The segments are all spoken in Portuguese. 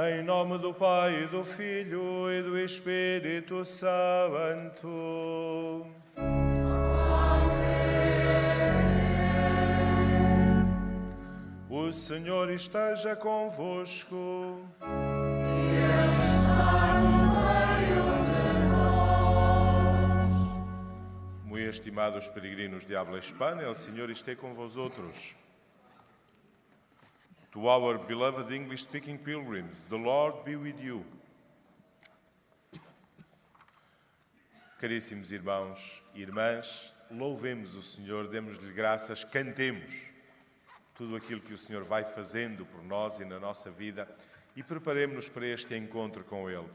Em nome do Pai, do Filho e do Espírito Santo. O Senhor esteja convosco. E Ele está no meio de nós. Muito estimados peregrinos de habla hispana, o Senhor esteja com vosotros. To our beloved English-speaking pilgrims, the Lord be with you. Caríssimos irmãos e irmãs, louvemos o Senhor, demos-lhe graças, cantemos tudo aquilo que o Senhor vai fazendo por nós e na nossa vida e preparemos-nos para este encontro com Ele.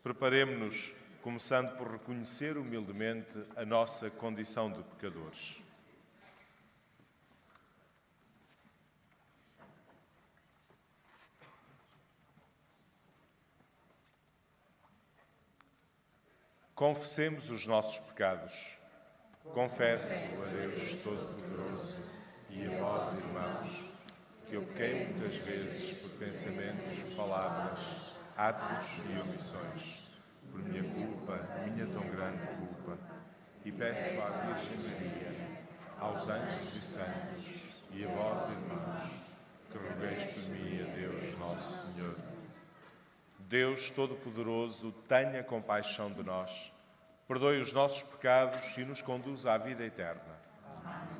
Preparemos-nos começando por reconhecer humildemente a nossa condição de pecadores. Confessemos os nossos pecados. Confesso a Deus Todo-Poderoso e a vós, irmãos, que eu pequei muitas vezes por pensamentos, palavras, atos e omissões, por minha culpa, minha tão grande culpa, e peço à Virgem Maria, aos anjos e santos, e a vós, irmãos, que rogueis por mim a Deus Nosso Senhor. Deus Todo-Poderoso, tenha compaixão de nós, perdoe os nossos pecados e nos conduza à vida eterna. Amém.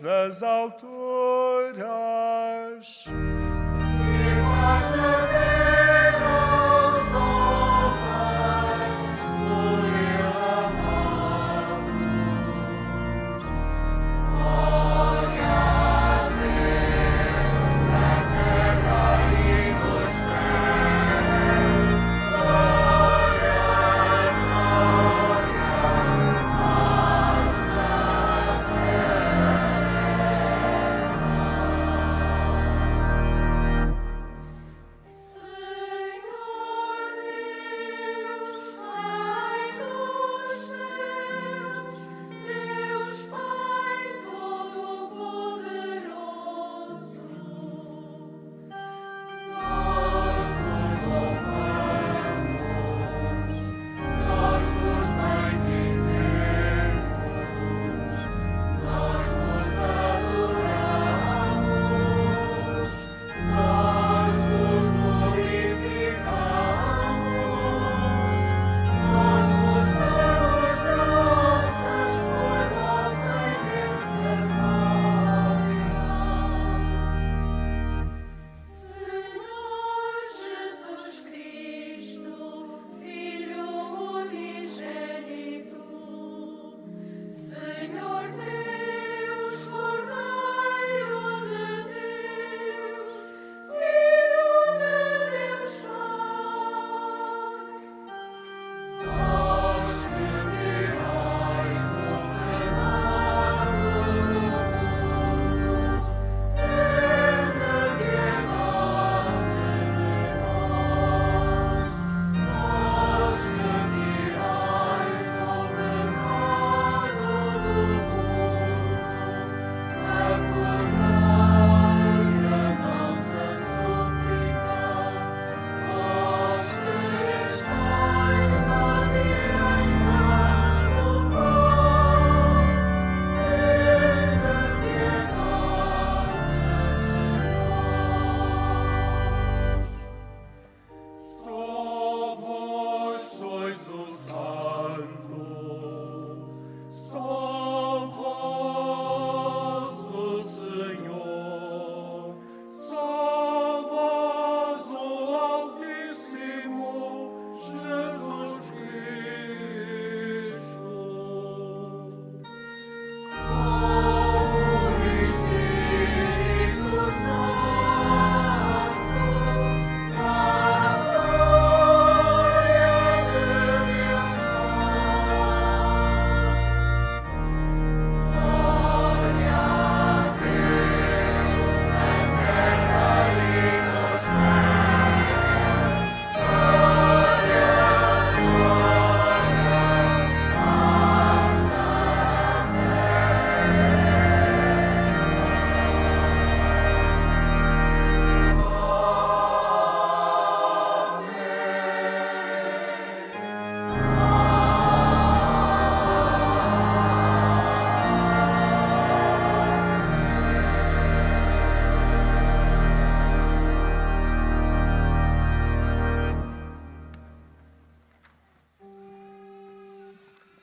Nas alturas. E paz na terra aos homens, por Ele amados. Glória a Deus na terra e nos céus. Glória, paz na terra.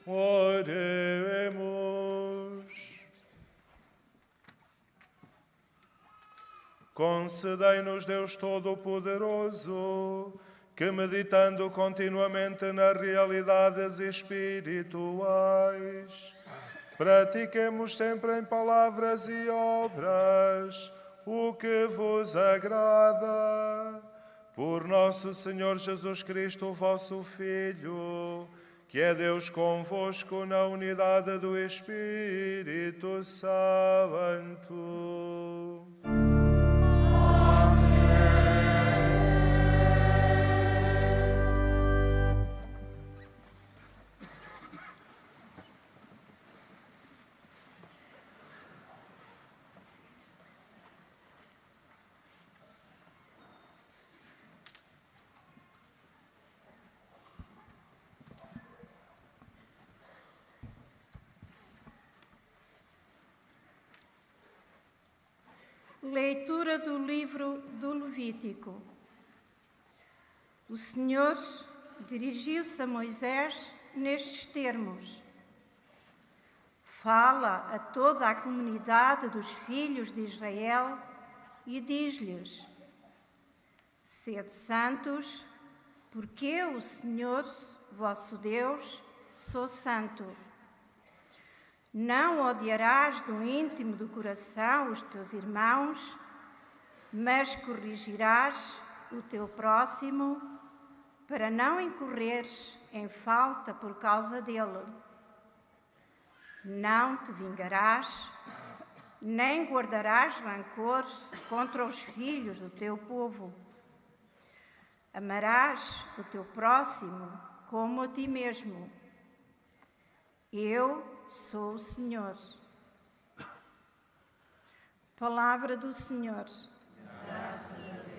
Oremos. Concedei-nos, Deus Todo-Poderoso, que, meditando continuamente nas realidades espirituais, pratiquemos sempre em palavras e obras o que vos agrada. Por nosso Senhor Jesus Cristo, o vosso Filho, que é Deus convosco na unidade do Espírito Santo. Leitura do livro do Levítico. O Senhor dirigiu-se a Moisés nestes termos: Fala a toda a comunidade dos filhos de Israel e diz-lhes: Sede santos, porque eu, o Senhor, vosso Deus, sou santo. Não odiarás do íntimo do coração os teus irmãos, mas corrigirás o teu próximo, para não incorreres em falta por causa dele. Não te vingarás, nem guardarás rancor contra os filhos do teu povo. Amarás o teu próximo como a ti mesmo. Eu sou o Senhor. Palavra do Senhor. Graças a Deus.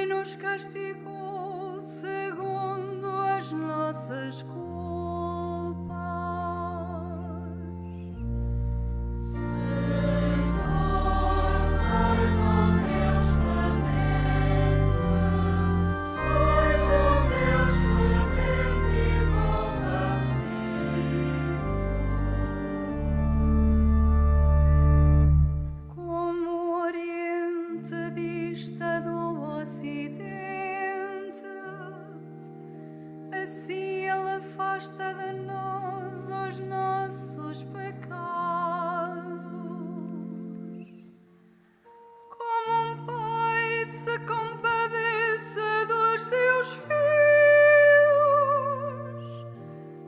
nem nos castigou segundo as nossas culpas. Afasta de nós os nossos pecados, como um pai se compadece dos seus filhos,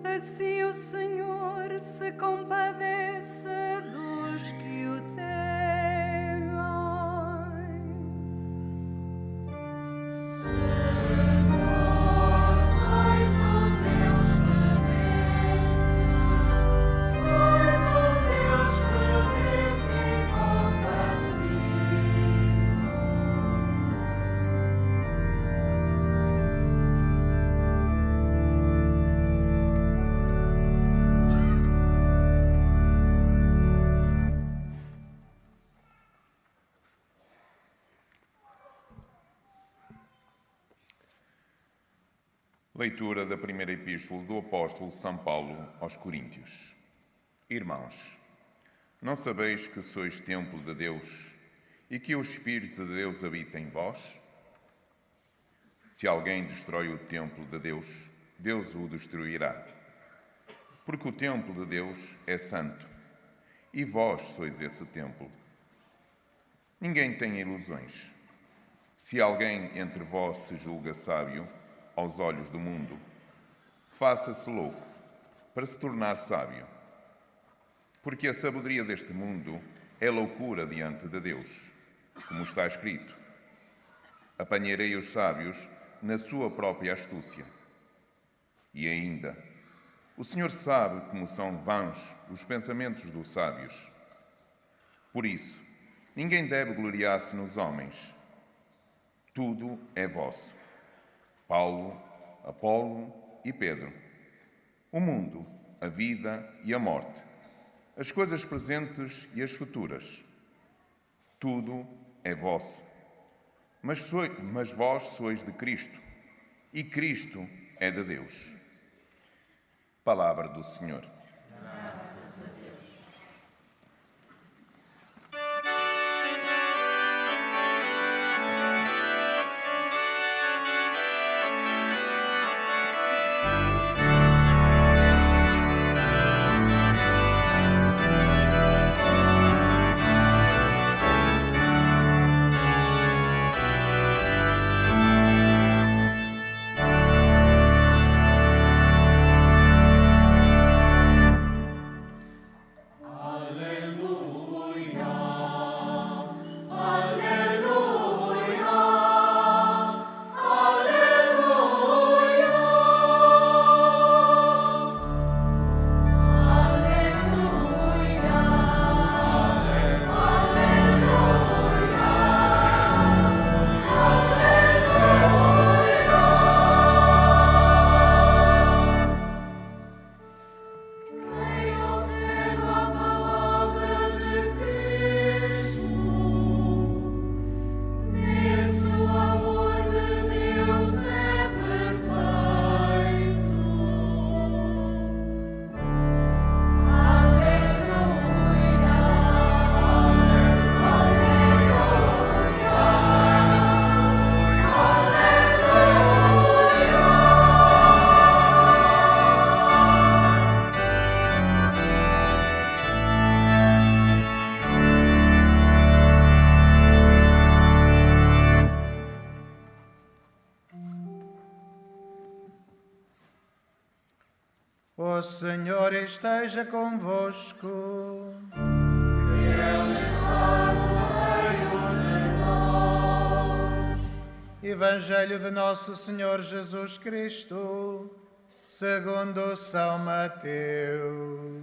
assim o Senhor se compadece dos que o temem. Leitura da primeira epístola do apóstolo São Paulo aos Coríntios. Irmãos, não sabeis que sois templo de Deus e que o Espírito de Deus habita em vós? Se alguém destrói o templo de Deus, Deus o destruirá. Porque o templo de Deus é santo e vós sois esse templo. Ninguém tem ilusões. Se alguém entre vós se julga sábio, aos olhos do mundo, faça-se louco para se tornar sábio. Porque a sabedoria deste mundo é loucura diante de Deus, como está escrito: apanharei os sábios na sua própria astúcia. E ainda, o Senhor sabe como são vãos os pensamentos dos sábios. Por isso, ninguém deve gloriar-se nos homens. Tudo é vosso. Paulo, Apolo e Pedro. O mundo, a vida e a morte. As coisas presentes e as futuras. Tudo é vosso. Mas vós sois de Cristo, e Cristo é de Deus. Palavra do Senhor. Graças a Deus. O Senhor esteja convosco. Ele está no meio de nós. Evangelho de Nosso Senhor Jesus Cristo, segundo São Mateus.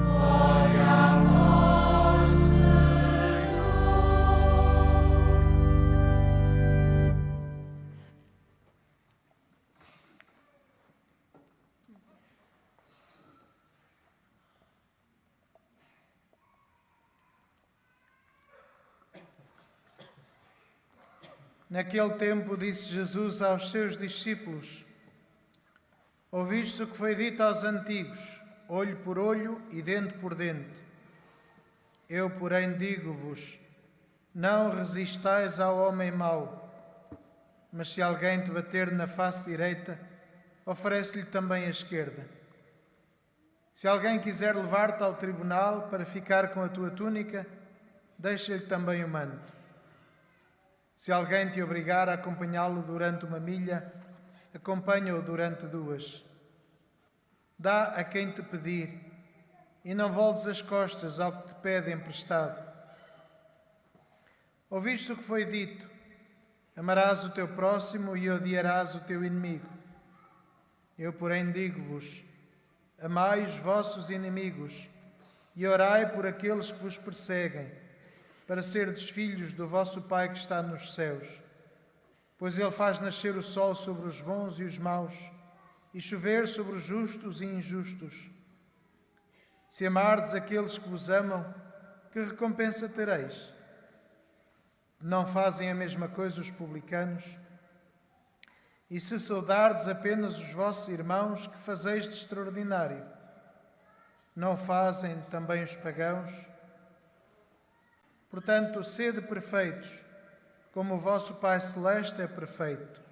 Glória a vós, Senhor. Naquele tempo disse Jesus aos seus discípulos: Ouviste o que foi dito aos antigos, olho por olho e dente por dente. Eu, porém, digo-vos, não resistais ao homem mau, mas se alguém te bater na face direita, oferece-lhe também a esquerda. Se alguém quiser levar-te ao tribunal para ficar com a tua túnica, deixa-lhe também o manto. Se alguém te obrigar a acompanhá-lo durante 1 milha, acompanha-o durante 2. Dá a quem te pedir e não voltes as costas ao que te pede emprestado. Ouviste o que foi dito: amarás o teu próximo e odiarás o teu inimigo. Eu, porém, digo-vos: amai os vossos inimigos e orai por aqueles que vos perseguem, para serdes filhos do vosso Pai que está nos céus. Pois Ele faz nascer o sol sobre os bons e os maus, e chover sobre os justos e injustos. Se amardes aqueles que vos amam, que recompensa tereis? Não fazem a mesma coisa os publicanos? E se saudardes apenas os vossos irmãos, que fazeis de extraordinário? Não fazem também os pagãos? Portanto, sede perfeitos, como o vosso Pai Celeste é perfeito.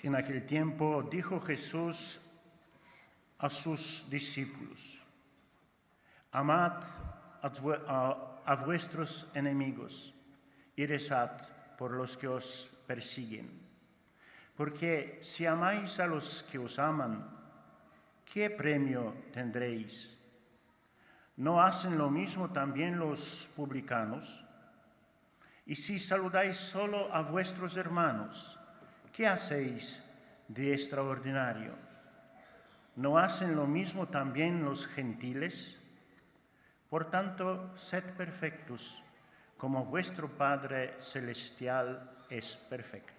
En aquel tiempo dijo Jesús a sus discípulos: amad a vuestros enemigos y rezad por los que os persiguen. Porque si amáis a los que os aman, ¿qué premio tendréis? ¿No hacen lo mismo también los publicanos? Y si saludáis solo a vuestros hermanos, ¿qué hacéis de extraordinario? ¿No hacen lo mismo también los gentiles? Por tanto, sed perfectos, como vuestro Padre Celestial es perfecto.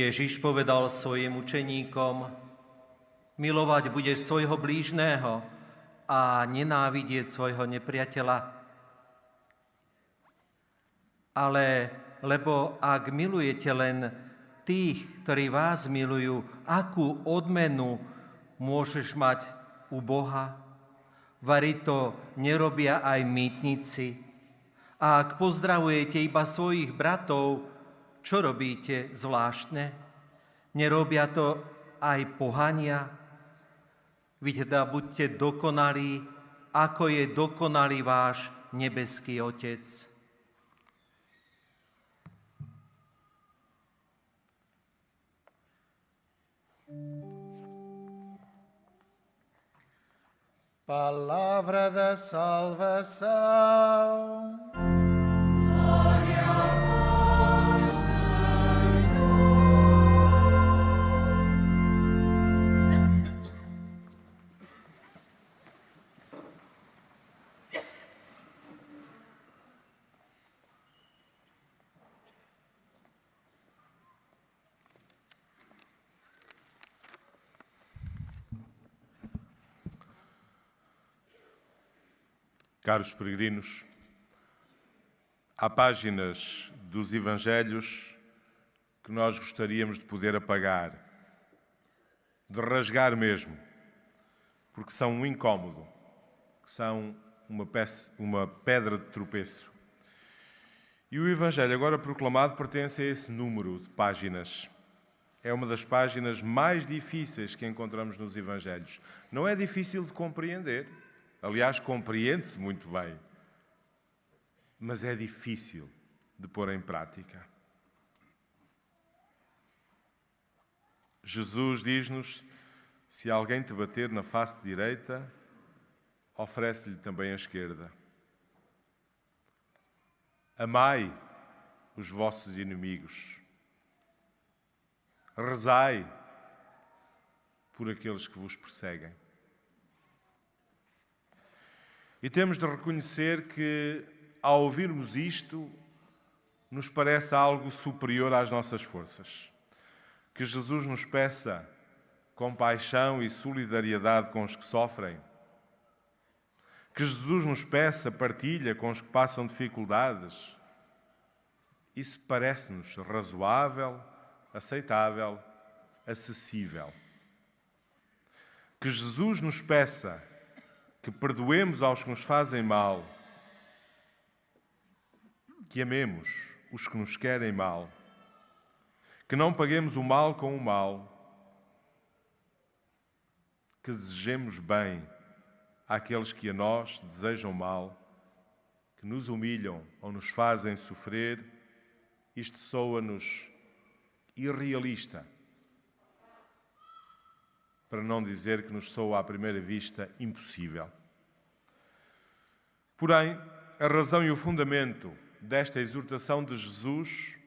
Ježiš povedal svojim učeníkom: milovať budeš svojho blížneho a nenávidieť svojho nepriateľa. Ale lebo ak milujete len tých, ktorí vás milujú, akú odmenu môžeš mať u Boha? Vari to nerobia aj mýtnici. A ak pozdravujete iba svojich bratov, čo robíte zvláštne? Nerobia to aj pohania? Vy teda buďte dokonalí, ako je dokonalý váš nebeský Otec. Palavra da salvação. Caros peregrinos, há páginas dos Evangelhos que nós gostaríamos de poder apagar, de rasgar mesmo, porque são um incómodo, são uma pedra de tropeço. E o Evangelho agora proclamado pertence a esse número de páginas. É uma das páginas mais difíceis que encontramos nos Evangelhos. Não é difícil de compreender. Aliás, compreende-se muito bem, mas é difícil de pôr em prática. Jesus diz-nos Se alguém te bater na face direita, oferece-lhe também a esquerda. Amai os vossos inimigos. Rezai por aqueles que vos perseguem. E temos de reconhecer que, ao ouvirmos isto, nos parece algo superior às nossas forças. Que Jesus nos peça compaixão e solidariedade com os que sofrem. Que Jesus nos peça partilha com os que passam dificuldades. Isso parece-nos razoável, aceitável, acessível. Que Jesus nos peça que perdoemos aos que nos fazem mal, que amemos os que nos querem mal, que não paguemos o mal com o mal, que desejemos bem àqueles que a nós desejam mal, que nos humilham ou nos fazem sofrer. Isto soa-nos irrealista, para não dizer que nos soa à primeira vista impossível. Porém, a razão e o fundamento desta exortação de Jesus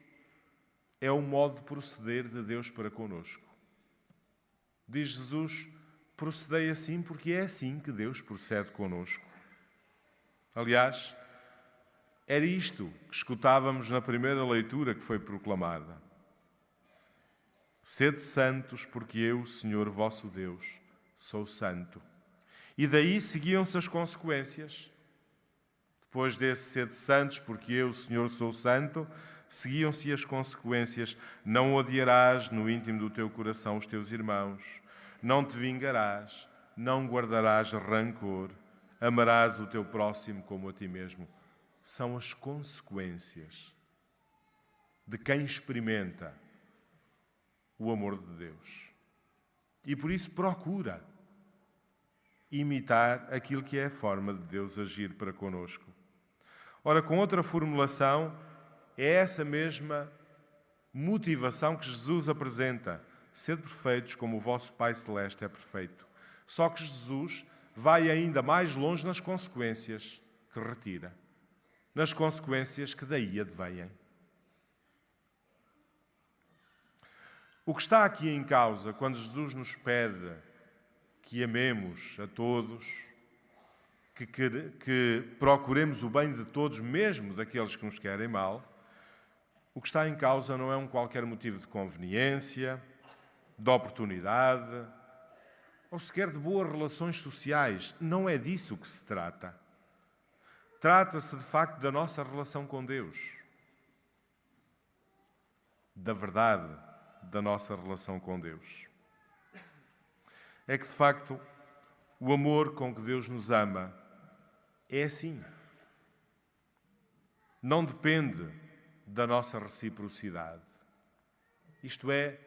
é o modo de proceder de Deus para conosco. Diz Jesus: procedei assim porque é assim que Deus procede conosco. Aliás, era isto que escutávamos na primeira leitura que foi proclamada. Sede santos, porque eu, Senhor vosso Deus, sou santo. E daí seguiam-se as consequências. Depois desse sede santos, porque eu, Senhor, sou santo, seguiam-se as consequências. Não odiarás no íntimo do teu coração os teus irmãos. Não te vingarás, não guardarás rancor, amarás o teu próximo como a ti mesmo. São as consequências de quem experimenta o amor de Deus. E por isso procura imitar aquilo que é a forma de Deus agir para conosco. Ora, com outra formulação, é essa mesma motivação que Jesus apresenta. Sede perfeitos como o vosso Pai Celeste é perfeito. Só que Jesus vai ainda mais longe nas consequências que retira. Nas consequências que daí advêm. O que está aqui em causa, quando Jesus nos pede que amemos a todos, que procuremos o bem de todos, mesmo daqueles que nos querem mal, o que está em causa não é um qualquer motivo de conveniência, de oportunidade, ou sequer de boas relações sociais. Não é disso que se trata. Trata-se, de facto, da nossa relação com Deus. Da verdade da nossa relação com Deus. É que, de facto, o amor com que Deus nos ama é assim. Não depende da nossa reciprocidade. Isto é,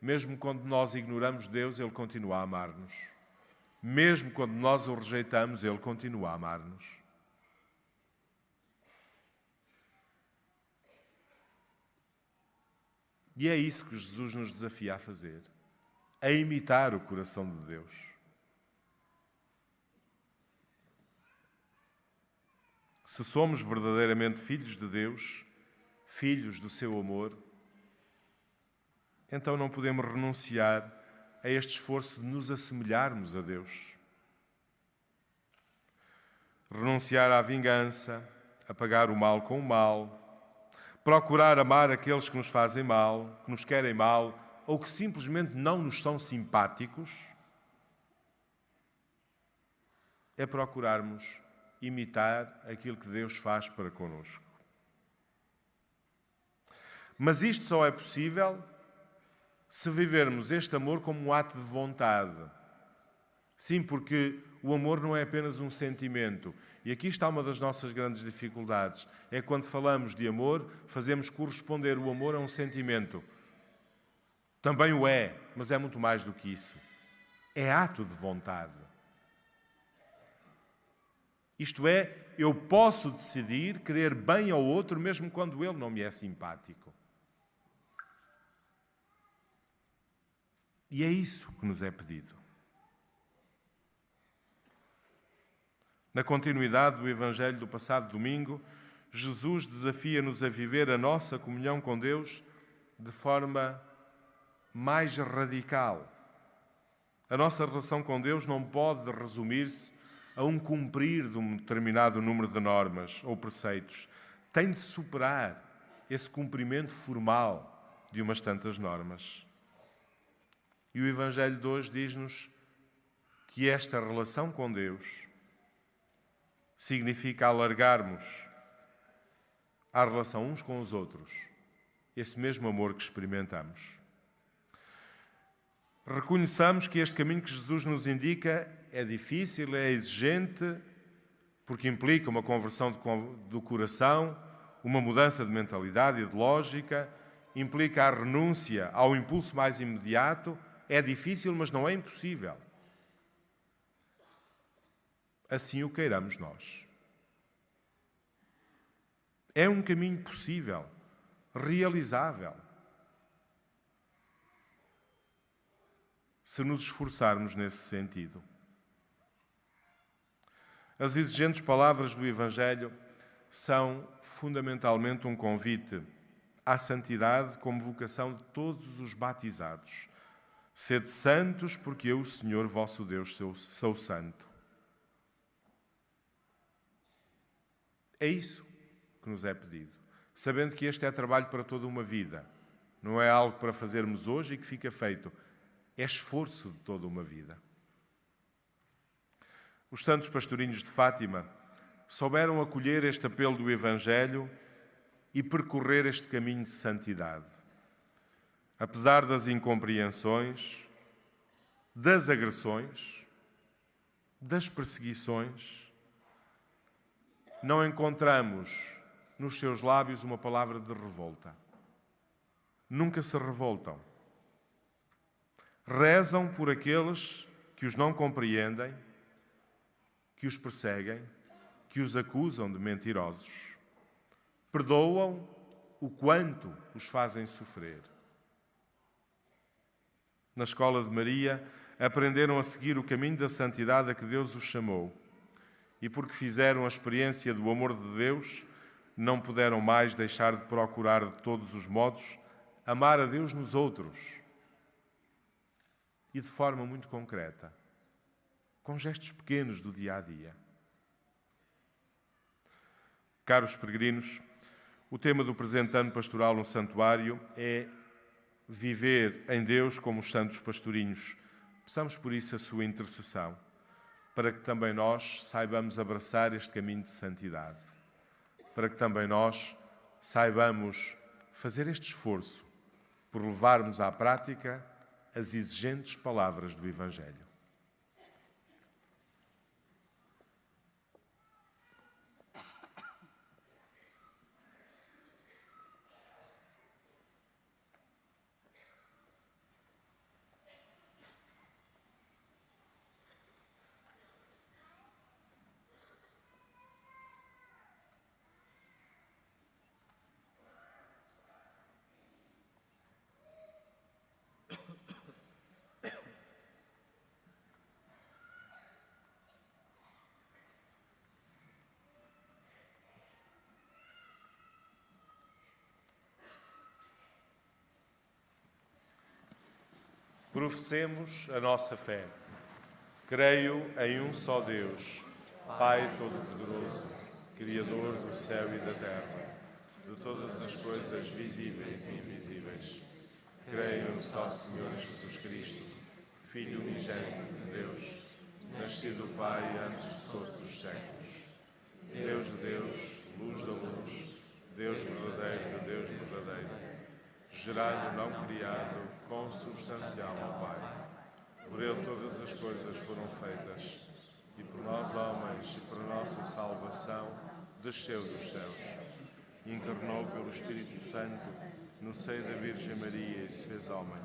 mesmo quando nós ignoramos Deus, Ele continua a amar-nos. Mesmo quando nós o rejeitamos, Ele continua a amar-nos. E é isso que Jesus nos desafia a fazer, a imitar o coração de Deus. Se somos verdadeiramente filhos de Deus, filhos do seu amor, então não podemos renunciar a este esforço de nos assemelharmos a Deus. Renunciar à vingança, a pagar o mal com o mal, procurar amar aqueles que nos fazem mal, que nos querem mal, ou que simplesmente não nos são simpáticos, é procurarmos imitar aquilo que Deus faz para conosco. Mas isto só é possível se vivermos este amor como um ato de vontade. Sim, porque o amor não é apenas um sentimento. E aqui está uma das nossas grandes dificuldades. É quando falamos de amor, fazemos corresponder o amor a um sentimento. Também o é, mas é muito mais do que isso. É ato de vontade. Isto é, eu posso decidir querer bem ao outro mesmo quando ele não me é simpático. E é isso que nos é pedido. Na continuidade do Evangelho do passado domingo, Jesus desafia-nos a viver a nossa comunhão com Deus de forma mais radical. A nossa relação com Deus não pode resumir-se a um cumprir de um determinado número de normas ou preceitos. Tem de superar esse cumprimento formal de umas tantas normas. E o Evangelho de hoje diz-nos que esta relação com Deus significa alargarmos a relação uns com os outros, esse mesmo amor que experimentamos. Reconheçamos que este caminho que Jesus nos indica é difícil, é exigente, porque implica uma conversão do coração, uma mudança de mentalidade e de lógica, implica a renúncia ao impulso mais imediato. É difícil, mas não é impossível. Assim o queiramos nós. É um caminho possível, realizável, se nos esforçarmos nesse sentido. As exigentes palavras do Evangelho são fundamentalmente um convite à santidade como vocação de todos os batizados. Sede santos, porque eu, o Senhor vosso Deus, sou santo. É isso que nos é pedido, sabendo que este é trabalho para toda uma vida. Não é algo para fazermos hoje e que fica feito. É esforço de toda uma vida. Os santos pastorinhos de Fátima souberam acolher este apelo do Evangelho e percorrer este caminho de santidade. Apesar das incompreensões, das agressões, das perseguições, não encontramos nos seus lábios uma palavra de revolta. Nunca se revoltam. Rezam por aqueles que os não compreendem, que os perseguem, que os acusam de mentirosos. Perdoam o quanto os fazem sofrer. Na escola de Maria, aprenderam a seguir o caminho da santidade a que Deus os chamou. E porque fizeram a experiência do amor de Deus, não puderam mais deixar de procurar de todos os modos amar a Deus nos outros. E de forma muito concreta, com gestos pequenos do dia a dia. Caros peregrinos, o tema do presente ano pastoral no santuário é viver em Deus como os santos pastorinhos. Peçamos por isso a sua intercessão, para que também nós saibamos abraçar este caminho de santidade, para que também nós saibamos fazer este esforço por levarmos à prática as exigentes palavras do Evangelho. Professemos a nossa fé. Creio em um só Deus, Pai Todo-Poderoso, Criador do céu e da terra, de todas as coisas visíveis e invisíveis. Creio no só Senhor Jesus Cristo, Filho unigênito de Deus, nascido do Pai antes de todos os séculos. Deus de Deus, luz da luz, Deus verdadeiro de Deus verdadeiro, gerado não criado, consubstancial ao Pai. Por Ele todas as coisas foram feitas, e por nós homens e para nossa salvação desceu dos céus. Encarnou pelo Espírito Santo no seio da Virgem Maria e se fez homem.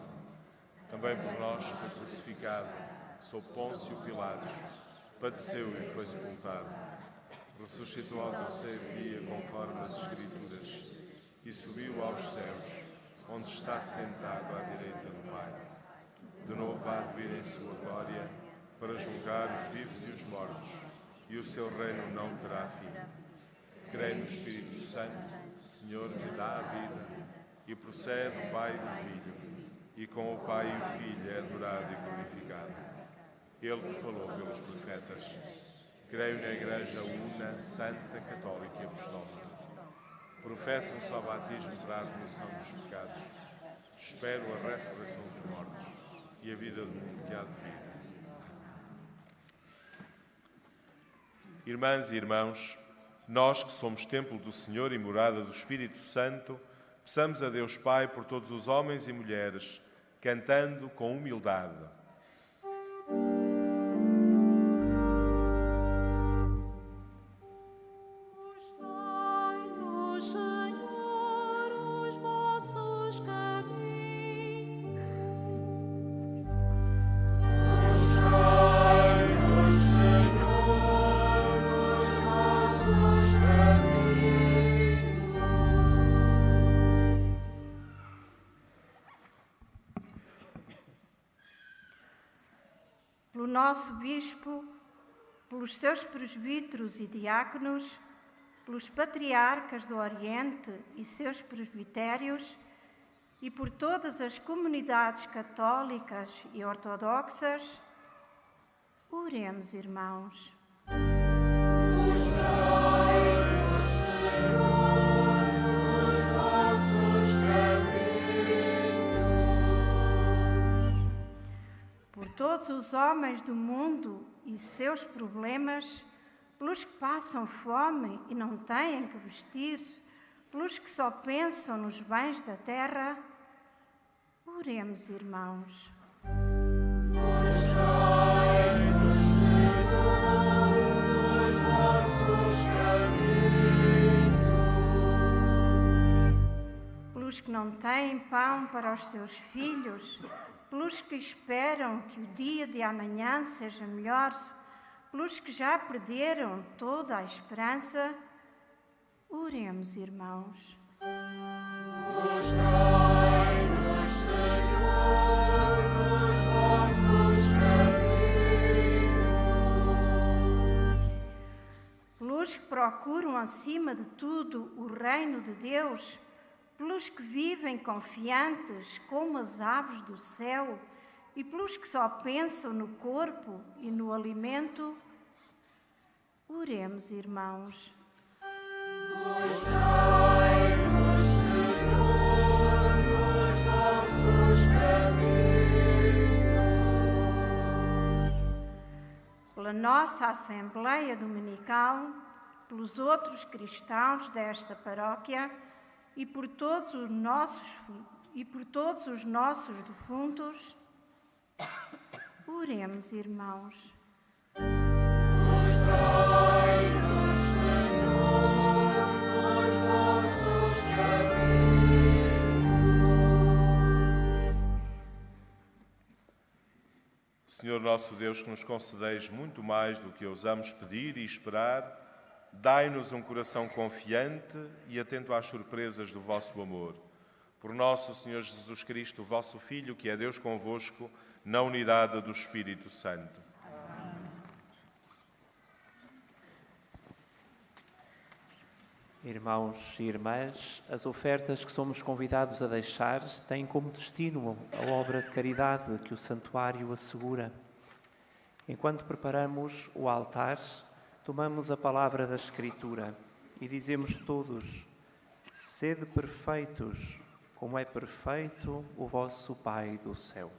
Também por nós foi crucificado, sob Pôncio Pilatos, padeceu e foi sepultado. Ressuscitou ao terceiro dia, conforme as Escrituras, e subiu aos céus, onde está sentado à direita do Pai. De novo há de vir em sua glória, para julgar os vivos e os mortos, e o seu reino não terá fim. Creio no Espírito Santo, Senhor que dá a vida, e procede do Pai e do Filho, e com o Pai e o Filho é adorado e glorificado. Ele que falou pelos profetas. Creio na Igreja una, santa, católica e apostólica. Professo um só batismo para a remissão dos pecados. Espero a ressurreição dos mortos e a vida do mundo que há de vir. Irmãs e irmãos, nós que somos templo do Senhor e morada do Espírito Santo, peçamos a Deus Pai por todos os homens e mulheres, cantando com humildade. Mostrai-nos, Senhor, os vossos caminhos. Mostrai-nos, Senhor, os vossos caminhos. Pelo nosso bispo, pelos seus presbíteros e diáconos, pelos patriarcas do Oriente e seus presbitérios, e por todas as comunidades católicas e ortodoxas, oremos, irmãos. Por todos os homens do mundo e seus problemas, pelos que passam fome e não têm que vestir, pelos que só pensam nos bens da terra, oremos, irmãos. Pelos que não têm pão para os seus filhos, pelos que esperam que o dia de amanhã seja melhor, pelos que já perderam toda a esperança, oremos, irmãos. Mostrai-nos, Senhor, os vossos caminhos. Pelos que procuram, acima de tudo, o reino de Deus, pelos que vivem confiantes como as aves do céu e pelos que só pensam no corpo e no alimento, oremos, irmãos. Mostrai-nos, Senhor, os vossos caminhos. Pela nossa Assembleia Dominical, pelos outros cristãos desta paróquia e por todos os nossos defuntos, oremos, irmãos. Mostrai-nos, Senhor, os vossos caminhos. Senhor nosso Deus, que nos concedeis muito mais do que ousamos pedir e esperar, dai-nos um coração confiante e atento às surpresas do vosso amor. Por nosso Senhor Jesus Cristo, vosso Filho, que é Deus convosco, na unidade do Espírito Santo. Irmãos e irmãs, as ofertas que somos convidados a deixar têm como destino a obra de caridade que o santuário assegura. Enquanto preparamos o altar, tomamos a palavra da Escritura e dizemos todos: sede perfeitos, como é perfeito o vosso Pai do céu.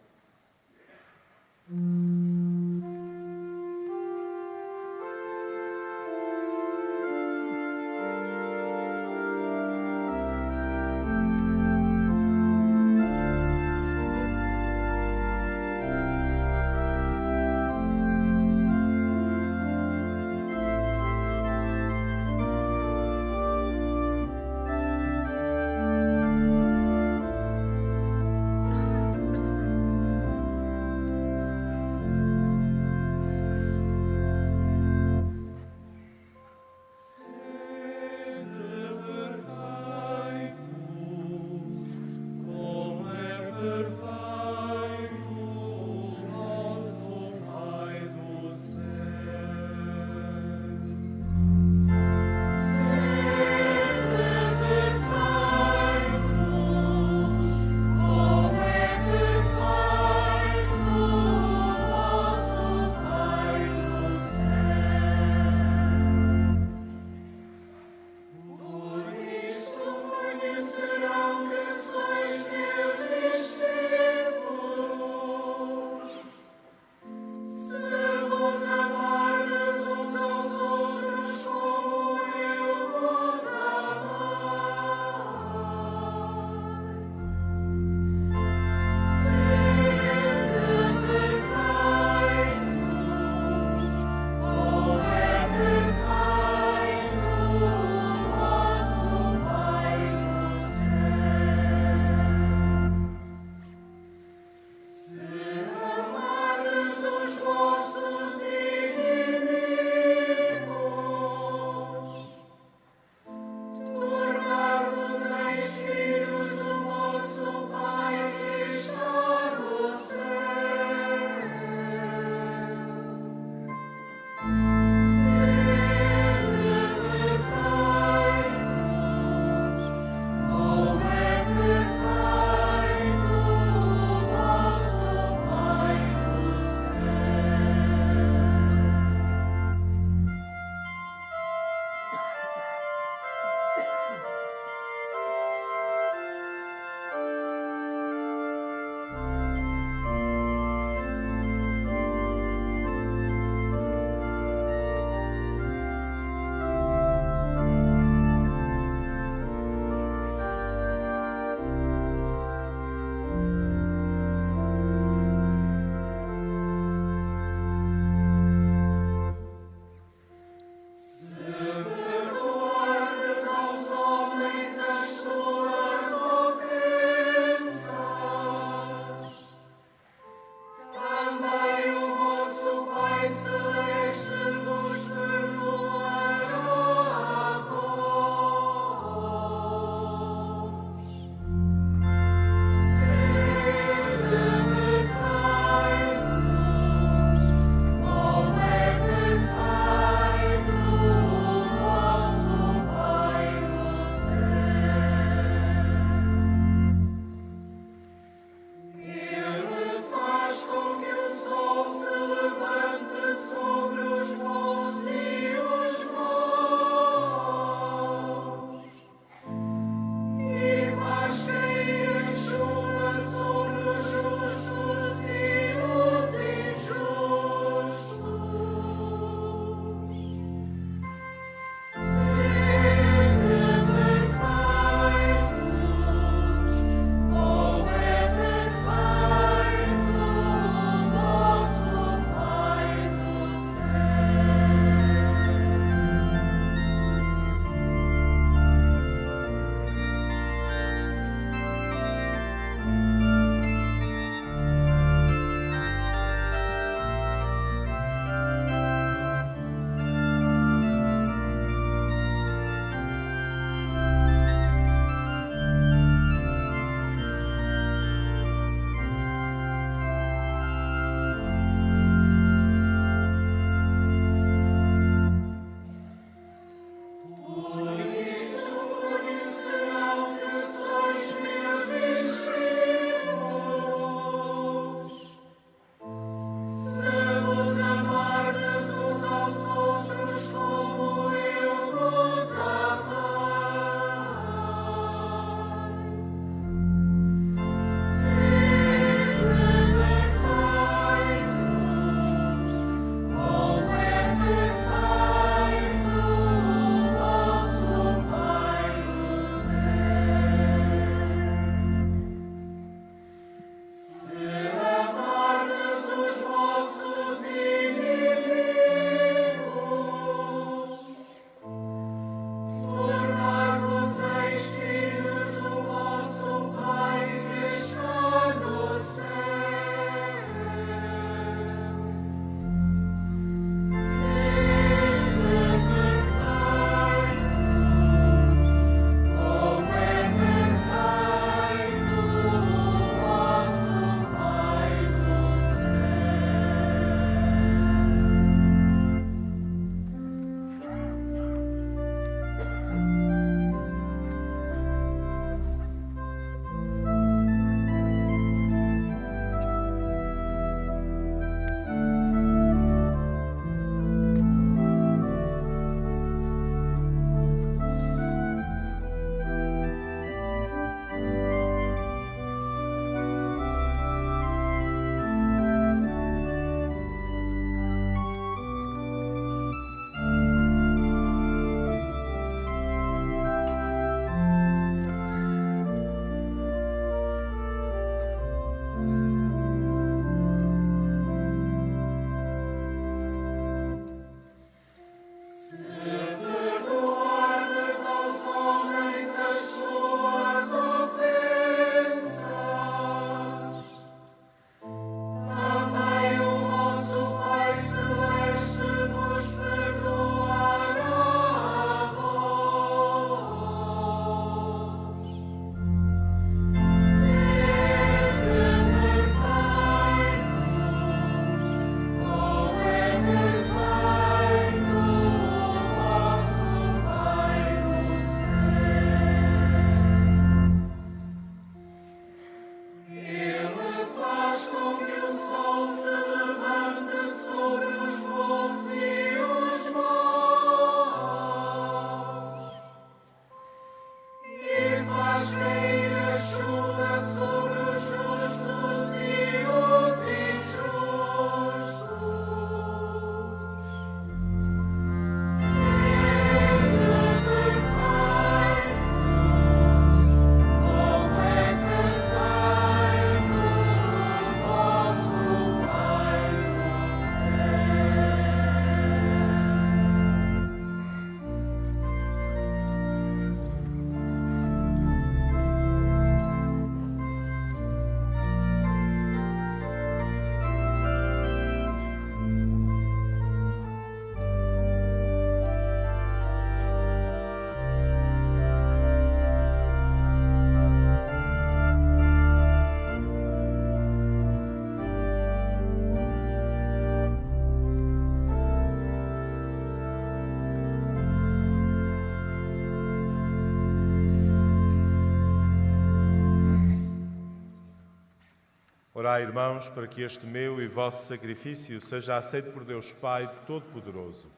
Orai, irmãos, para que este meu e vosso sacrifício seja aceito por Deus Pai Todo-Poderoso.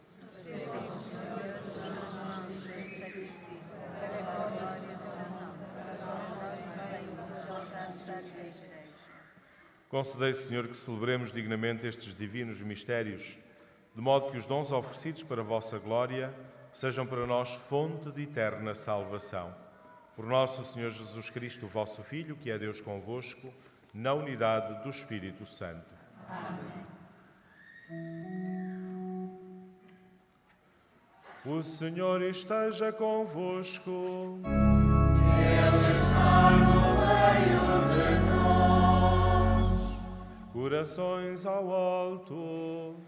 Concedei, Senhor, que celebremos dignamente estes divinos mistérios, de modo que os dons oferecidos para a vossa glória sejam para nós fonte de eterna salvação. Por nosso Senhor Jesus Cristo, vosso Filho, que é Deus convosco, na unidade do Espírito Santo. Amém. O Senhor esteja convosco. Ele está no meio de nós. Corações ao alto. O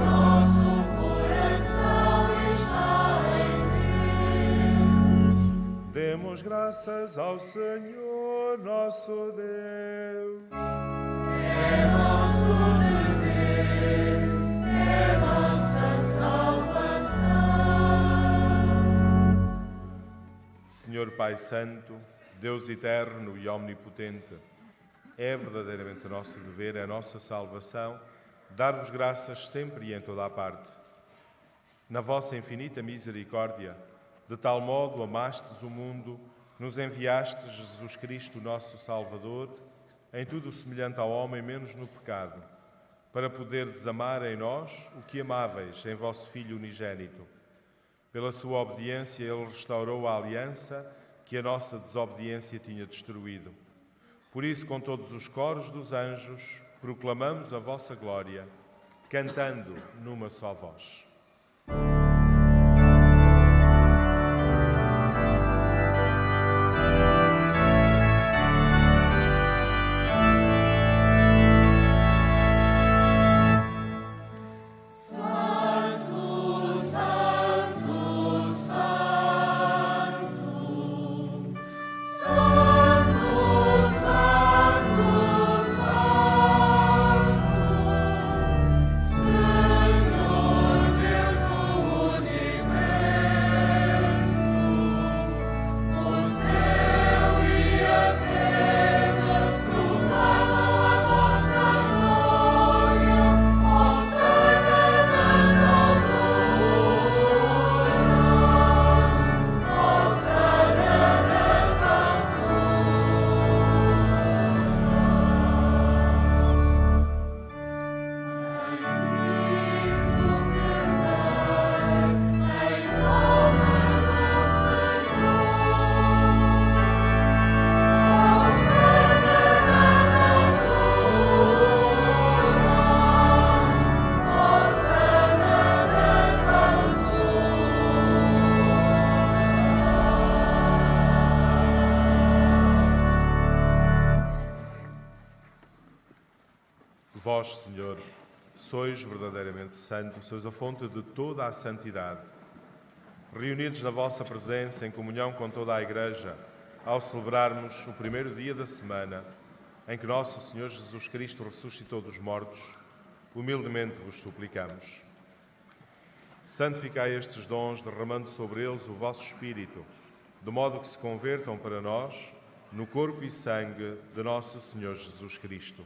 nosso coração está em Deus. Demos graças ao Senhor, nosso Deus. É nosso dever, é nossa salvação. Senhor Pai Santo, Deus eterno e omnipotente, é verdadeiramente nosso dever, é nossa salvação, dar-vos graças sempre e em toda a parte. Na vossa infinita misericórdia, de tal modo amastes o mundo, que nos enviastes Jesus Cristo, nosso Salvador, em tudo semelhante ao homem, menos no pecado, para poderdes amar em nós o que amáveis em vosso Filho unigênito. Pela sua obediência, ele restaurou a aliança que a nossa desobediência tinha destruído. Por isso, com todos os coros dos anjos, proclamamos a vossa glória, cantando numa só voz. Vós, Senhor, sois verdadeiramente santo, sois a fonte de toda a santidade. Reunidos na vossa presença, em comunhão com toda a Igreja, ao celebrarmos o primeiro dia da semana, em que nosso Senhor Jesus Cristo ressuscitou dos mortos, humildemente vos suplicamos. Santificai estes dons, derramando sobre eles o vosso Espírito, de modo que se convertam para nós no corpo e sangue de nosso Senhor Jesus Cristo.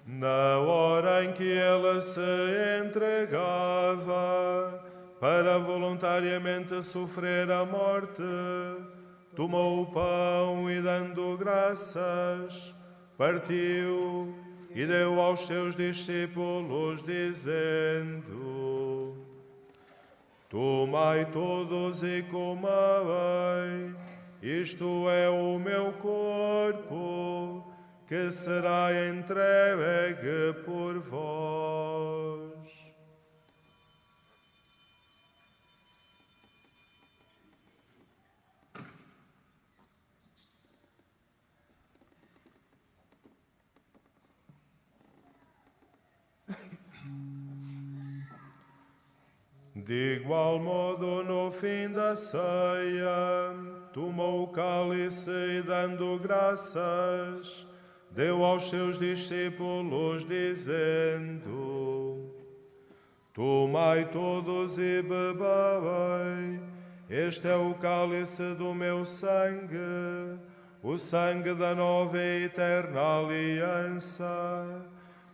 Na hora em que ela se entregava para voluntariamente sofrer a morte, tomou o pão e, dando graças, partiu e deu aos seus discípulos, dizendo: Tomai todos e comei, isto é o meu corpo, que será entregue por vós. De igual modo, no fim da ceia, tomou o cálice e, dando graças, deu aos seus discípulos, dizendo: Tomai todos e bebei, este é o cálice do meu sangue, o sangue da nova e eterna aliança,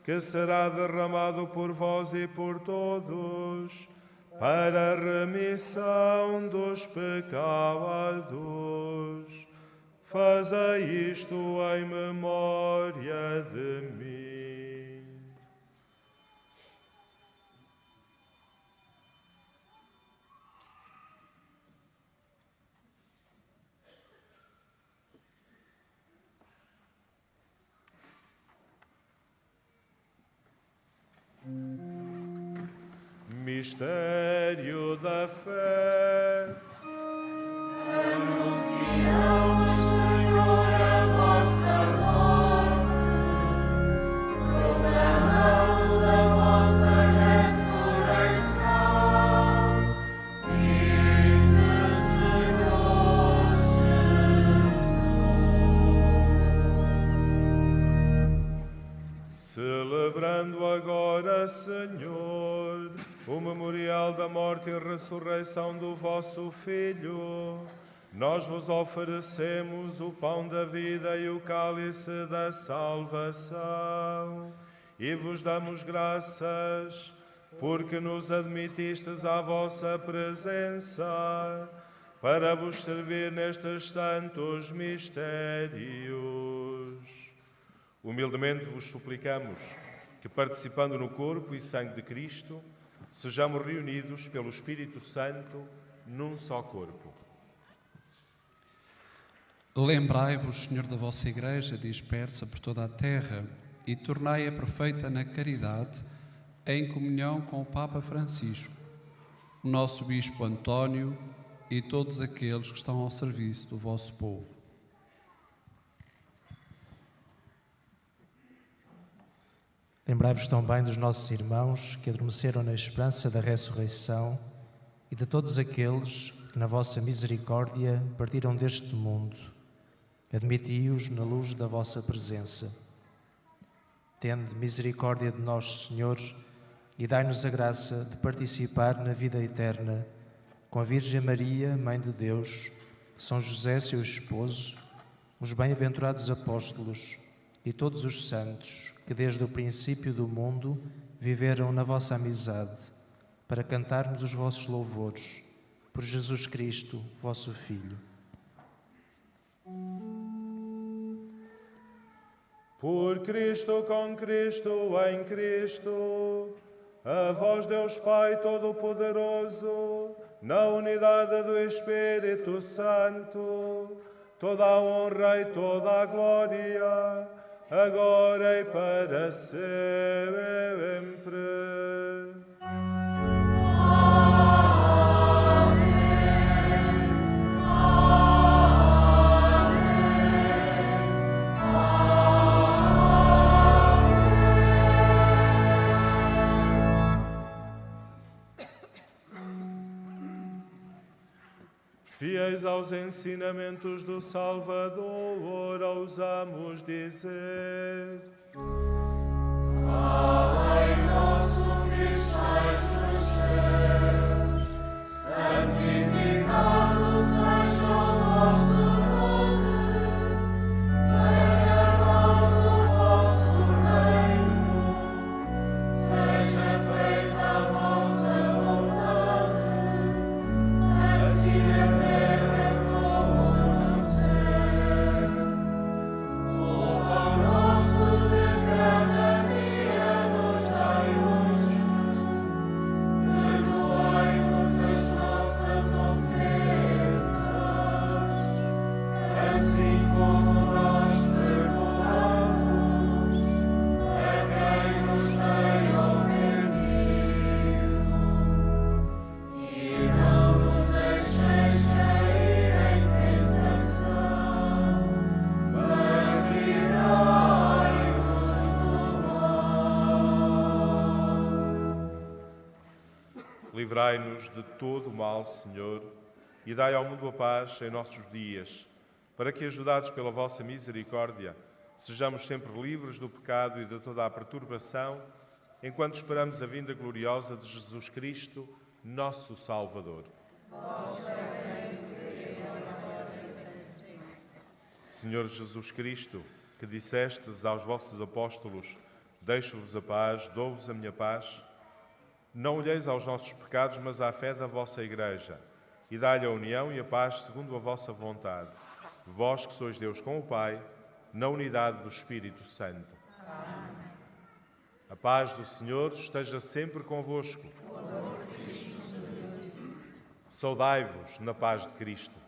que será derramado por vós e por todos, para a remissão dos pecados. Fazei isto em memória de mim. Mistério da fé. Anunciamos, Senhor, a vossa morte, proclamamos a vossa ressurreição. Vinde, Senhor Jesus. Celebrando agora, Senhor, o memorial da morte e ressurreição do vosso Filho, nós vos oferecemos o pão da vida e o cálice da salvação, e vos damos graças, porque nos admitistes à vossa presença, para vos servir nestes santos mistérios. Humildemente vos suplicamos que, participando no corpo e sangue de Cristo, sejamos reunidos pelo Espírito Santo num só corpo. Lembrai-vos, Senhor, da vossa Igreja dispersa por toda a terra e tornai-a perfeita na caridade, em comunhão com o Papa Francisco, o nosso Bispo António e todos aqueles que estão ao serviço do vosso povo. Lembrai-vos também dos nossos irmãos que adormeceram na esperança da ressurreição e de todos aqueles que, na vossa misericórdia, partiram deste mundo. Admiti-os na luz da vossa presença. Tende misericórdia de nós, Senhor, e dai-nos a graça de participar na vida eterna com a Virgem Maria, Mãe de Deus, São José, seu esposo, os bem-aventurados apóstolos e todos os santos que desde o princípio do mundo viveram na vossa amizade, para cantarmos os vossos louvores, por Jesus Cristo, vosso Filho. Por Cristo, com Cristo, em Cristo, a vós, Deus Pai Todo-Poderoso, na unidade do Espírito Santo, toda a honra e toda a glória, agora e para sempre. Fiéis aos ensinamentos do Salvador, ousamos dizer: Pai nosso que estais nos céus, santificado seja o vosso nome. Venha a nós o vosso reino. Seja feita a vossa vontade, assim na terra como no céu. O pão nosso de cada dia nos dai hoje. Perdoai-nos as nossas ofensas, assim como nós perdoamos a quem nos tem ofendido. E não nos deixeis cair em tentação, mas livrai-nos do mal. livrai-nos de todo o mal, Senhor, e dai ao mundo a paz em nossos dias, para que, ajudados pela vossa misericórdia, sejamos sempre livres do pecado e de toda a perturbação, enquanto esperamos a vinda gloriosa de Jesus Cristo, nosso Salvador. Senhor Jesus Cristo, que dissestes aos vossos apóstolos: deixo-vos a paz, dou-vos a minha paz, não olheis aos nossos pecados, mas à fé da vossa Igreja, e dá-lhe a união e a paz segundo a vossa vontade. Vós que sois Deus com o Pai, na unidade do Espírito Santo. Amém. A paz do Senhor esteja sempre convosco. Saudai-vos na paz de Cristo.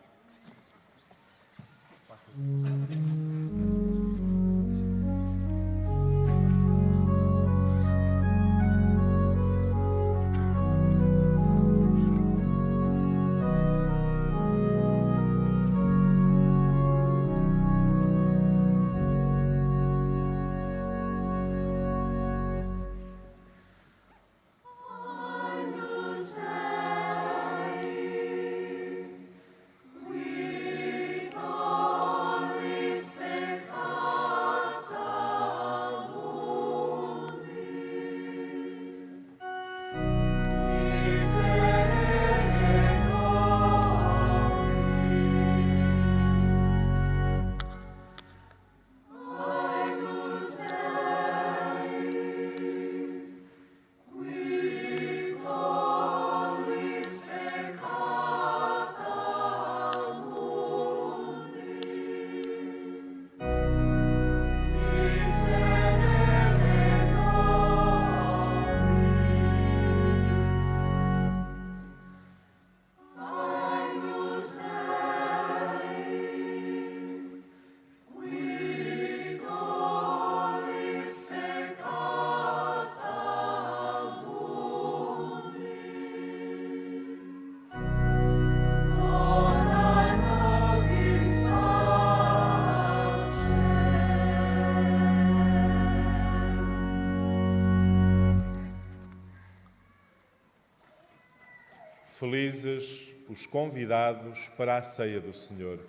Felizes os convidados para a ceia do Senhor.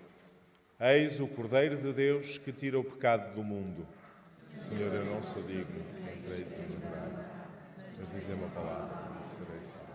Eis o Cordeiro de Deus que tira o pecado do mundo. Senhor, eu não sou digno que entreis em meu lugar, mas dizei uma palavra e serei salvo.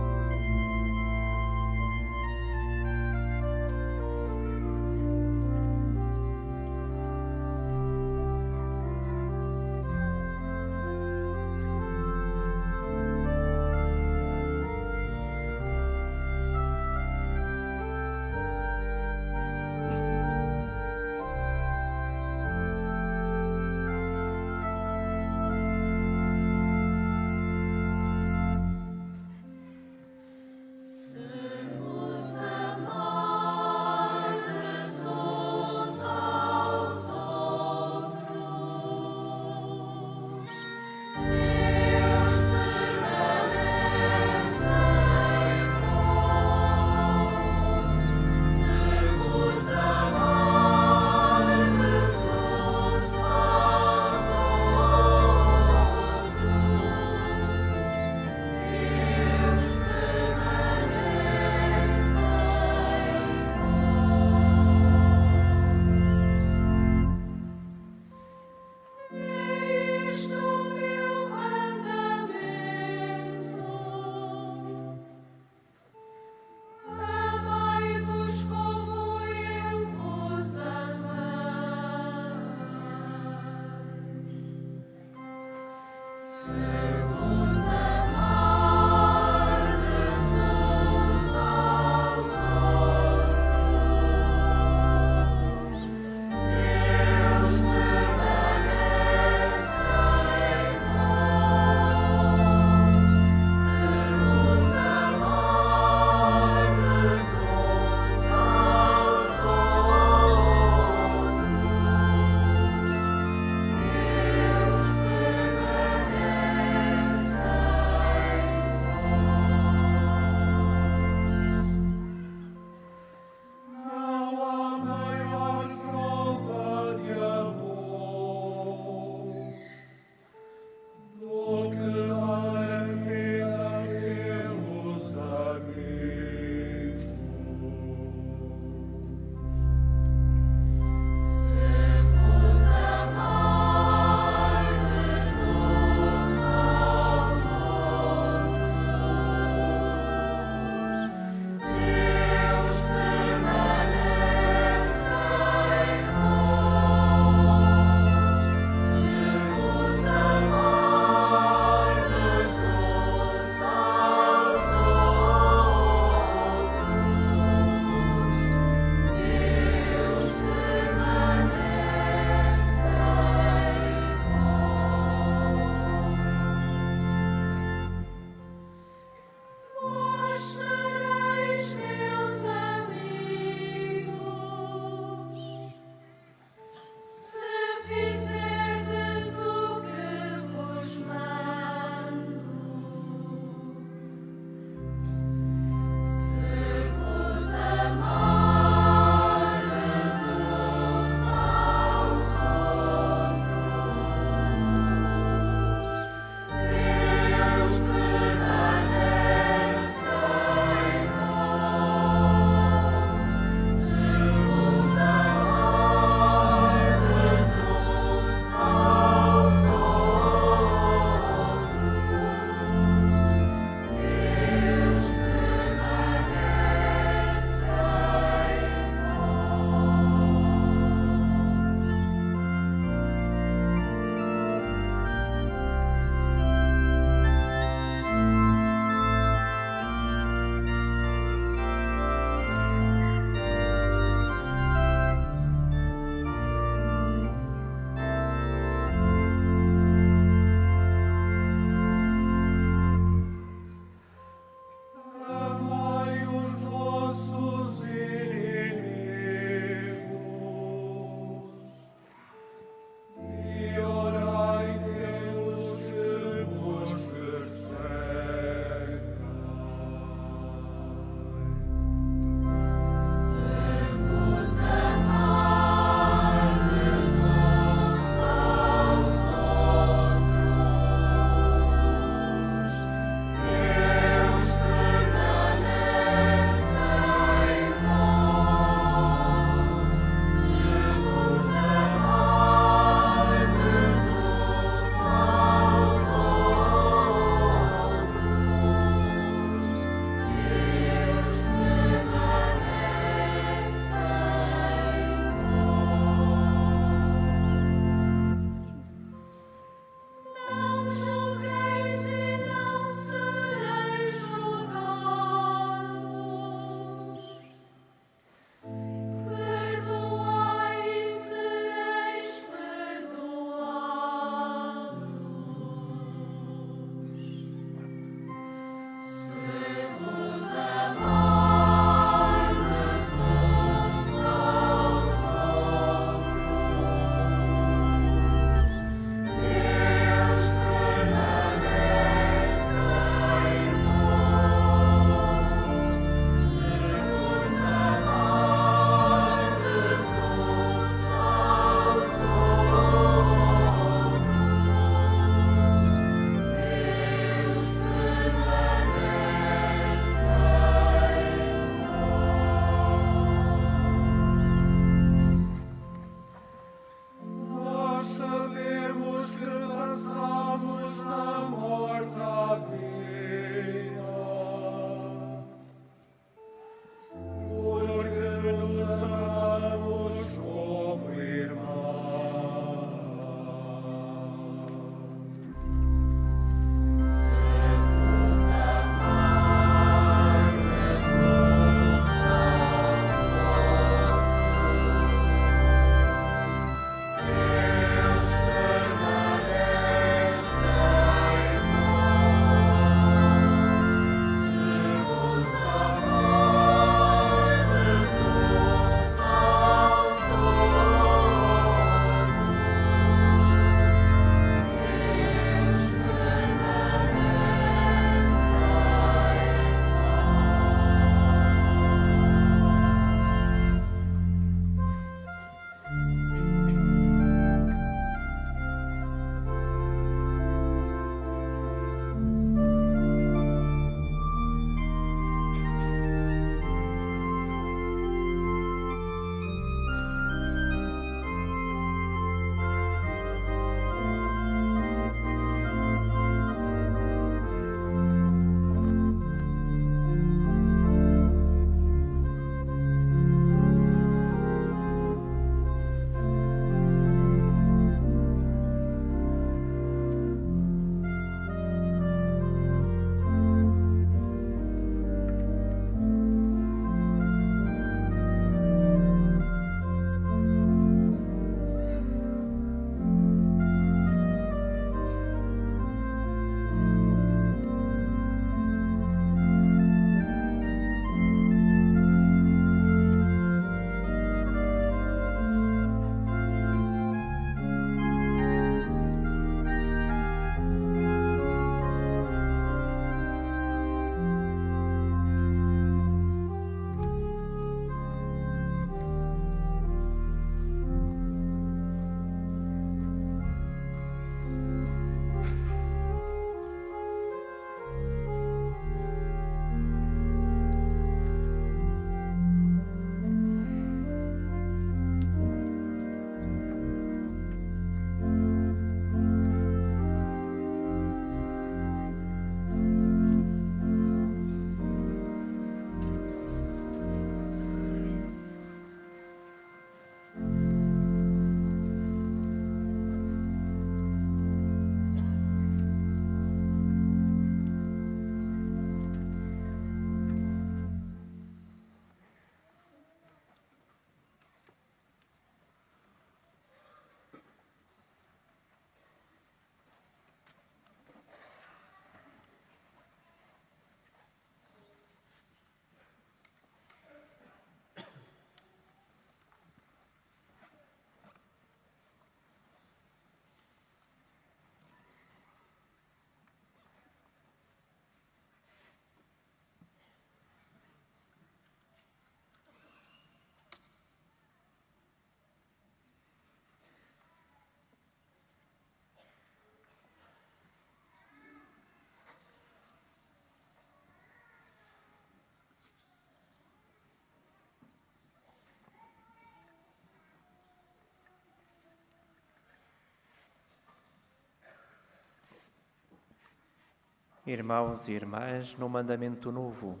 Irmãos e irmãs, no mandamento novo,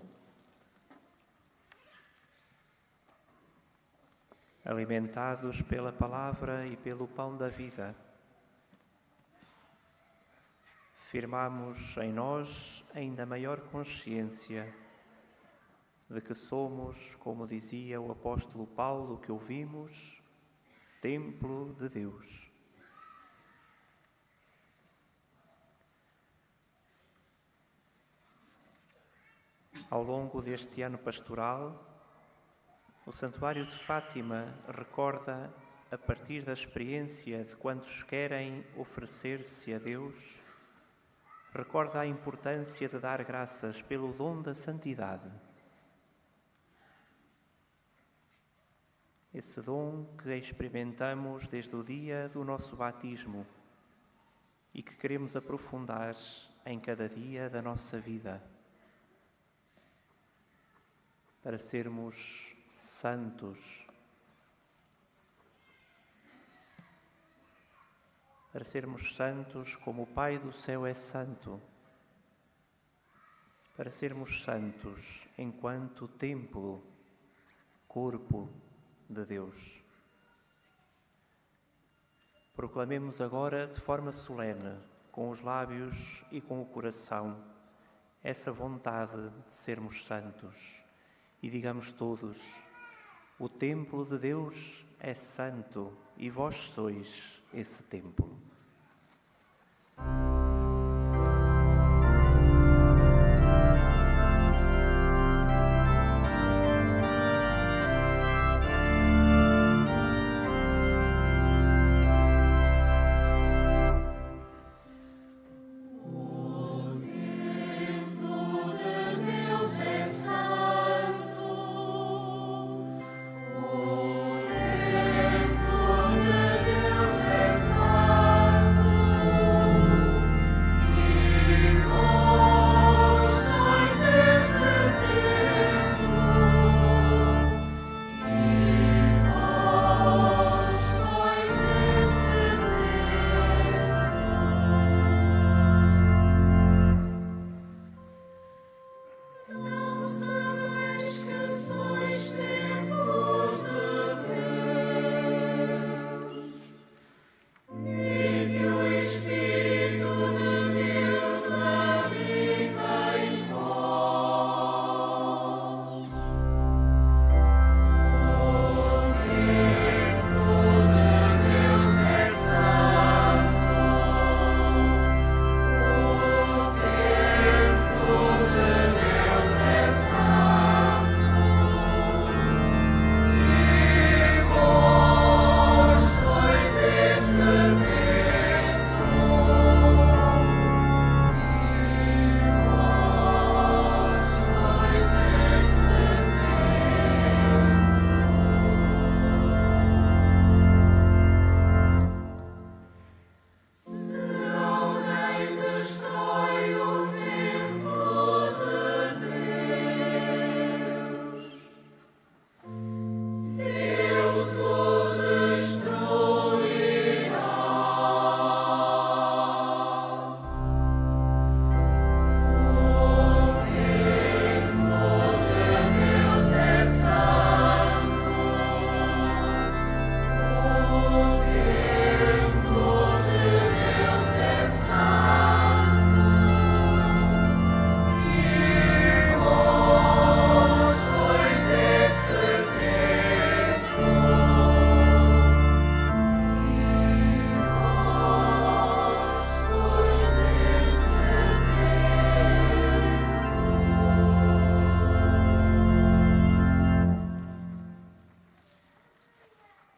alimentados pela palavra e pelo pão da vida, firmamos em nós ainda maior consciência de que somos, como dizia o apóstolo Paulo que ouvimos, templo de Deus. Ao longo deste ano pastoral, o Santuário de Fátima recorda, a partir da experiência de quantos querem oferecer-se a Deus, recorda a importância de dar graças pelo dom da santidade. Esse dom que experimentamos desde o dia do nosso batismo e que queremos aprofundar em cada dia da nossa vida, para sermos santos, para sermos santos como o Pai do céu é santo, para sermos santos enquanto templo, corpo de Deus. Proclamemos agora de forma solene, com os lábios e com o coração, essa vontade de sermos santos. E digamos todos: o templo de Deus é santo e vós sois esse templo.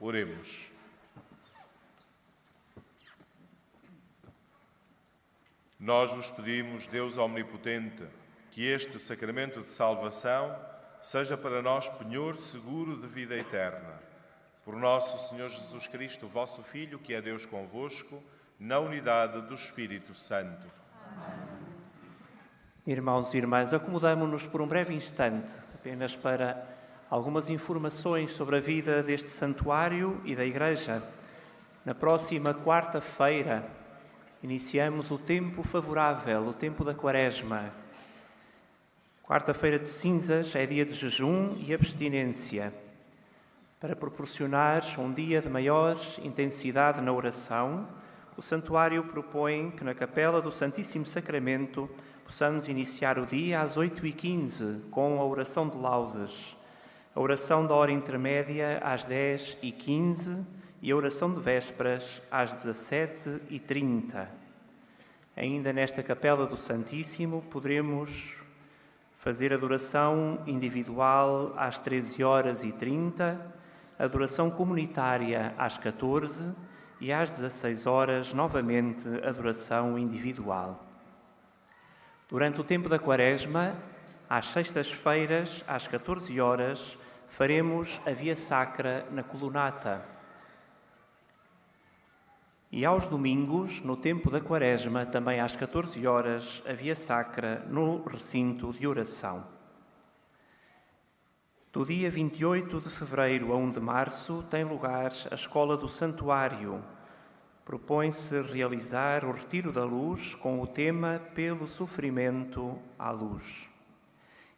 Oremos. Nós vos pedimos, Deus Omnipotente, que este sacramento de salvação seja para nós penhor seguro de vida eterna. Por nosso Senhor Jesus Cristo, vosso Filho, que é Deus convosco, na unidade do Espírito Santo. Irmãos e irmãs, acomodamo-nos por um breve instante, apenas para algumas informações sobre a vida deste santuário e da Igreja. Na próxima quarta-feira Iniciamos o tempo favorável, o tempo da Quaresma. Quarta-feira de cinzas é dia de jejum e abstinência. Para proporcionar um dia de maior intensidade na oração, o Santuário propõe que na Capela do Santíssimo Sacramento possamos iniciar o dia às 8h15 com a oração de laudes, a oração da hora intermédia às 10h15 e a oração de vésperas às 17h30. Ainda nesta Capela do Santíssimo poderemos fazer a adoração individual às 13h30, a adoração comunitária às 14h e às 16h, novamente, a adoração individual. Durante o tempo da Quaresma, às sextas-feiras, às 14h, faremos a Via Sacra na Colunata. E aos domingos, no tempo da Quaresma, também às 14h, a Via Sacra no recinto de oração. Do dia 28 de fevereiro a 1 de março tem lugar a Escola do Santuário. Propõe-se realizar o Retiro da Luz com o tema Pelo Sofrimento à Luz.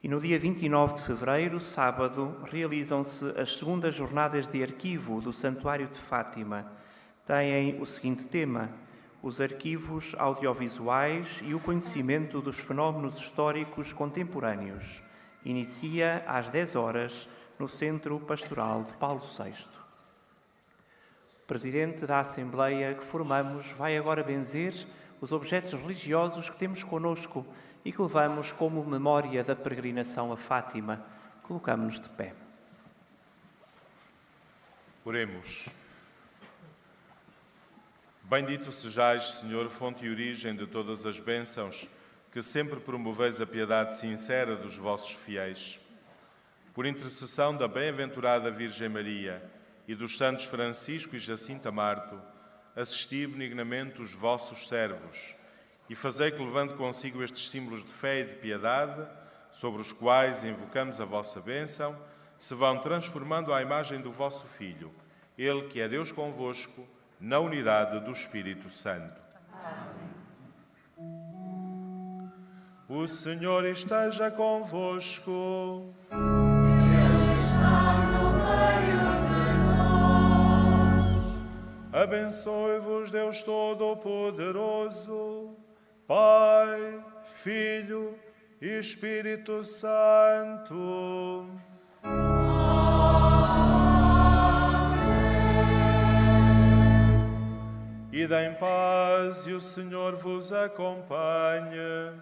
E no dia 29 de fevereiro, sábado, realizam-se as segundas jornadas de arquivo do Santuário de Fátima. Têm o seguinte tema: os arquivos audiovisuais e o conhecimento dos fenómenos históricos contemporâneos. Inicia às 10h no Centro Pastoral de Paulo VI. O Presidente da Assembleia que formamos vai agora benzer os objetos religiosos que temos conosco e que levamos como memória da peregrinação a Fátima. Colocamo-nos de pé. Oremos. Bendito sejais, Senhor, fonte e origem de todas as bênçãos, que sempre promoveis a piedade sincera dos vossos fiéis. Por intercessão da bem-aventurada Virgem Maria e dos santos Francisco e Jacinta Marto, assisti benignamente os vossos servos e fazei que, levando consigo estes símbolos de fé e de piedade, sobre os quais invocamos a vossa bênção, se vão transformando à imagem do vosso Filho, Ele que é Deus convosco, na unidade do Espírito Santo. Amém. O Senhor esteja convosco. Ele está no meio de nós. Abençoe-vos Deus Todo-Poderoso, Pai, Filho e Espírito Santo. Ide em paz e o Senhor vos acompanhe.